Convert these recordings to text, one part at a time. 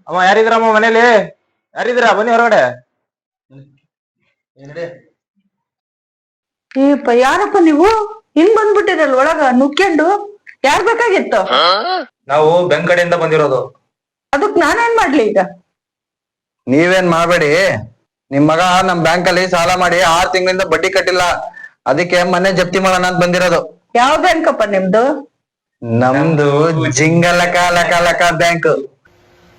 ಅಮ್ಮ ಯಾರಿದ್ರಮ್ಮ ಮನೇಲಿ? ಯಾರಿದ್ರ? ಬನ್ನಿ ಹೊರಗಡೆ. ಏಪ್ಪ ಯಾರಪ್ಪ ನೀವು ಹಿಂಗ್ ಬಂದ್ಬಿಟ್ಟಿರಲ್ ಒಳಗ ನುಕ್ಕೊಂಡು? ಯಾರ್ ಬೇಕಾಗಿತ್ತು? ನಾವು ಬೆಂಗ್ ಕಡೆಯಿಂದ ಬಂದಿರೋದು. ಅದಕ್ ನಾನೇನ್ ಮಾಡ್ಲಿ ಈಗ? ನೀವೇನ್ ಮಾಡ್ಬೇಡಿ. ನಿಮ್ ಮಗ ನಮ್ ಬ್ಯಾಂಕ್ ಅಲ್ಲಿ ಸಾಲ ಮಾಡಿ 6 ತಿಂಗಳಿಂದ ಬಡ್ಡಿ ಕಟ್ಟಿಲ್ಲ. ಅದಕ್ಕೆ ಮನೆ ಜಪ್ತಿ ಮಾಡೋಣ ಅಂತ ಬಂದಿರೋದು. ಯಾವ ಬ್ಯಾಂಕಪ್ಪ ನಿಮ್ದು? ನಮ್ದು ಜಿಂಗಲಕ ಲಕ ಲಕ ಬ್ಯಾಂಕ್.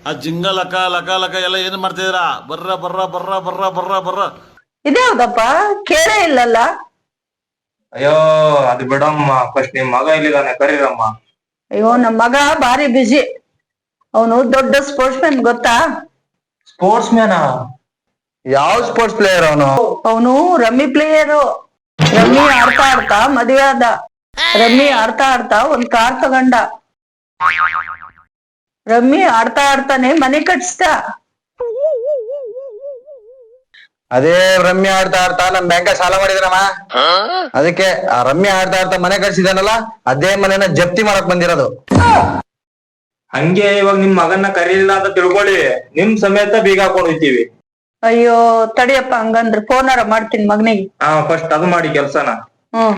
ಆ ಜಿಂಗ ಲಕ ಲಕ ಲಕ ಎಲ್ಲ ಏನ್ ಮಾಡ್ತಿದ್ದೀರಾ? ಬರ್ರ ಬರ್ರ ಬರ್ರ ಬರ್ರ ಬರ್ರ ಬರ್ರ. ಇದ್ಯಾವ್ದಪ್ಪ ಕೇಳೇ ಇಲ್ಲಲ್ಲ? ಅಯ್ಯೋ ಅದು ಬಿಡಮ್ಮ, ಫಸ್ಟ್ ನಿಮ್ ಮಗ ಇಲ್ಲಿದಾನೆ, ಕರೀರಮ್ಮ. ಅಯ್ಯೋ ನಮ್ ಮಗ ಬಾರಿ ಬಿಜಿ. ಅವನು ದೊಡ್ಡ ಸ್ಪೋರ್ಟ್ಸ್ ಮ್ಯಾನ್ ಗೊತ್ತಾ? ಸ್ಪೋರ್ಟ್ಸ್ ಮ್ಯಾನಾ? ಯಾವ ಸ್ಪೋರ್ಟ್ಸ್ ಪ್ಲೇಯರ್ ಅವನು? ಅವನು ರಮ್ಮಿ ಪ್ಲೇಯರು. ರಮ್ಮಿ ಆಡ್ತಾ ಆಡ್ತಾ ಮದ್ವೆ ಆದ. ರಮ್ಮಿ ಆಡ್ತಾ ಆಡ್ತಾ ಒಂದ್ ಕಾರ್ ತಗೊಂಡ. ರಮ್ಮಿ ಆಡ್ತಾ ಆಡ್ತಾನೆ ಮನೆ ಕಟ್ಸ್ದ. ಅದೇ ರಮ್ಯ ಆಡ್ತಾ ಆಡ್ತಾ ನಮ್ ಬ್ಯಾಂಕ್ ಸಾಲ ಮಾಡಿದ್ರಮ್ಮ. ಅದಕ್ಕೆ ಆ ರಮ್ಯ ಆಡ್ತಾ ಆಡ್ತಾ ಮನೆ ಕಟ್ಸಿದಾನಲ್ಲ, ಅದೇ ಮನೆನ ಜಪ್ತಿ ಮಾಡಕ್ ಬಂದಿರೋದು. ಹಂಗೆ ಇವಾಗ ನಿಮ್ ಮಗನ್ನ ಕರೀಲಿಲ್ಲ ಅಂತ ತಿಳ್ಕೊಳ್ಳಿ, ನಿಮ್ ಸಮೇತ ಬೀಗ ಹಾಕೊಂಡು ಹೋಗ್ತೀವಿ. ಅಯ್ಯೋ ತಡಿಯಪ್ಪ, ಹಂಗಂದ್ರೆ ಫೋನಾರ ಮಾಡ್ತೀನಿ ಮಗನಿಗೆ. ಹಾ, ಫಸ್ಟ್ ಅದು ಮಾಡಿ ಕೆಲ್ಸನ. ಹ್ಮ್.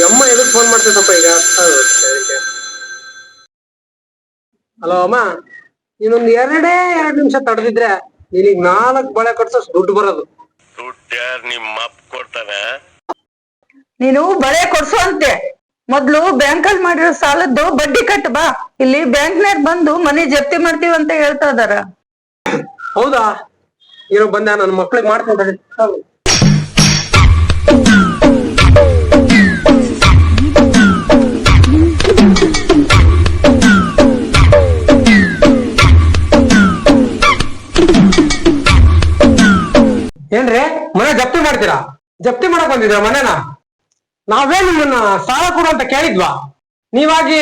ಅಮ್ಮ ಎದಕ್ ಫೋನ್ ಮಾಡ್ತಿದ್ದಪ್ಪ ಈಗ? ಹಲೋ ಅಮ್ಮ, ನೀನೊಂದ್ 2 ನಿಮಿಷ ತಡೆದಿದ್ರೆ ನಿನಗ್ 4 ಬಳೆ ಕಟ್ಸೋಷ್ಟು ದುಡ್ಡು ಬರೋದು. ನೀನು ಬಳೆ ಕೊಡ್ಸು ಅಂತೆ. ಮೊದ್ಲು ಬ್ಯಾಂಕಲ್ಲಿ ಮಾಡಿರೋ ಸಾಲದ್ದು ಬಡ್ಡಿ ಕಟ್ ಬಾ. ಇಲ್ಲಿ ಬ್ಯಾಂಕ್ನಾಗ ಬಂದು ಮನೆ ಜಪ್ತಿ ಮಾಡ್ತೀವಿ ಅಂತ ಹೇಳ್ತಾ ಇದಾರ. ಹೌದಾ? ಏನೋ ಬಂದ, ನನ್ನ ಮಕ್ಳಿಗೆ ಮಾಡ್ತೀನಿ. ಏನ್ರಿ ಮನೆ ಜಪ್ತಿ ಮಾಡ್ತೀರಾ? ಜಪ್ತಿ ಮಾಡಕ್ ಬಂದಿದ್ರ ಮನೆನ? ನಾವೇ ನಿಮ್ಮನ್ನ ಸಾಲ ಕೊಡು ಅಂತ ಕೇಳಿದ್ವಾ? ನೀವಾಗಿ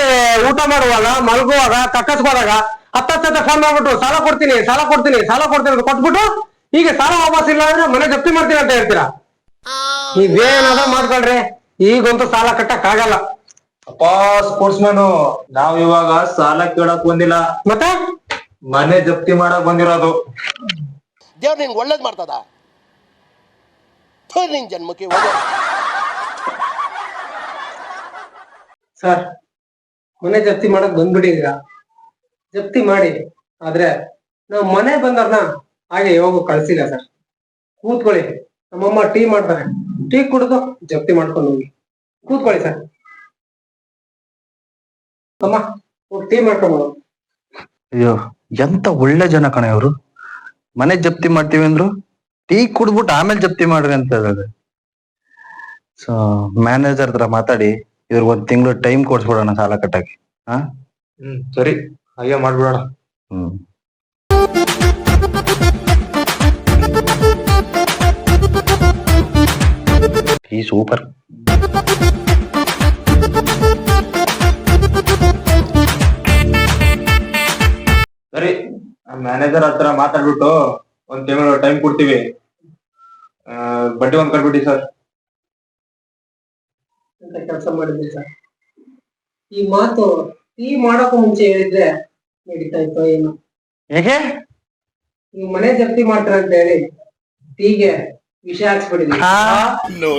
ಊಟ ಮಾಡುವಾಗ, ಮಲಗುವಾಗ, ಕಕ್ಕಸ್ಕೋದಾಗ 10 ಫೋನ್ ಮಾಡ್ಬಿಟ್ಟು ಸಾಲ ಕೊಡ್ತೀನಿ ಸಾಲ ಕೊಡ್ತೀನಿ ಸಾಲ ಕೊಡ್ತೀನಿ ಅಂತ ಕೊಟ್ಬಿಟ್ಟು ಈಗ ಸಾಲ ವಾಪಸ್ ಇಲ್ಲ ಅಂದ್ರೆ ಮನೆ ಜಪ್ತಿ ಮಾಡ್ತೀನಿ ಅಂತ ಹೇಳ್ತೀರಾ? ನೀವೇನಾದ್ರೂ ಮಾಡ್ಕೊಳ್ರಿ, ಈಗಂತೂ ಸಾಲ ಕಟ್ಟಕ್ ಆಗಲ್ಲ. ಅಪ್ಪ ಸ್ಪೋರ್ಟ್ಸ್ ಮ್ಯಾನು, ನಾವ್ ಇವಾಗ ಸಾಲ ಕೇಳಕ್ ಬಂದಿಲ್ಲ, ಮತ್ತೆ ಮನೆ ಜಪ್ತಿ ಮಾಡಕ್ ಬಂದಿರೋದು. ದೇವ್ರು ನಿನ್ಗೆ ಒಳ್ಳೇದ್ ಮಾಡ್ತದ? ನಿನ್ ಜನ್ಮಕ್ಕೆ ಸರ್, ಮನೆ ಜಪ್ತಿ ಮಾಡಕ್ ಬಂದ್ಬಿಟ್ಟಿದೀರ, ಜಪ್ತಿ ಮಾಡಿ. ಆದ್ರೆ ನಾವು ಮನೆ ಬಂದವ್ರನ್ನ ಹಾಗೆ ಯಾವಾಗೂ ಕಳ್ಸಿಲ್ಲ ಸರ್. ಕೂತ್ಕೊಳ್ಳಿ, ನಮ್ಮಮ್ಮ ಟೀ ಮಾಡ್ತಾರೆ, ಟೀ ಕುಡಿದು ಜಪ್ತಿ ಮಾಡ್ಕೊಂಡು ಹೋಗಿ. ಕೂತ್ಕೊಳ್ಳಿ ಸರ್. ಅಮ್ಮ ಟೀ ಮಾಡ್ಕೊಂಡು. ಅಯ್ಯೋ ಎಂತ ಒಳ್ಳೆ ಜನ ಕಣ ಇವ್ರು. ಮನೆ ಜಪ್ತಿ ಮಾಡ್ತೀವಿ ಅಂದ್ರು, ಟೀ ಕುಡ್ಬಿಟ್ಟು ಆಮೇಲೆ ಜಪ್ತಿ ಮಾಡ್ರಿ ಅಂತ ಹೇಳಿದ್ರೆ. ಸೊ ಮ್ಯಾನೇಜರ್ ಹತ್ರ ಮಾತಾಡಿ ಇವ್ರಿಗೆ 1 ತಿಂಗಳು ಟೈಮ್ ಕೊಡ್ಸ್ಬಿಡೋಣ ಸಾಲ ಕಟ್ಟಕ್ಕೆ. ಹಾ ಸರಿ, ಹಾಗೆ ಮಾಡ್ಬಿಡೋಣ. ಈ ಸೂಪರ್. ಸರಿ, ಮ್ಯಾನೇಜರ್ ಹತ್ರ ಮಾತಾಡ್ಬಿಟ್ಟು 1 ತಿಂಗಳು ಟೈಮ್ ಕೊಡ್ತೀವಿ. ಬಡ್ಡಿ 1 ಕಟ್ಬಿಡಿ ಸರ್. ಅಂತ ಕೆಲಸ ಮಾಡಿದ್ವಿ ಸರ್. ಈ ಮಾತು ಟೀ ಮಾಡೋಕ್ಕೂ ಮುಂಚೆ ಹೇಳಿದ್ರೆ ನಡೀತಾ ಇತ್ತು ಏನು? ಹೇಗೆ ನೀವು ಮನೆ ಜಪ್ತಿ ಮಾಡ್ತೀರ ಅಂತ ಹೇಳಿ ಟೀಗೆ ವಿಷ ಹಾಕ್ಸ್ಬಿಟ್ಟಿದ್ವಿ. ನೋ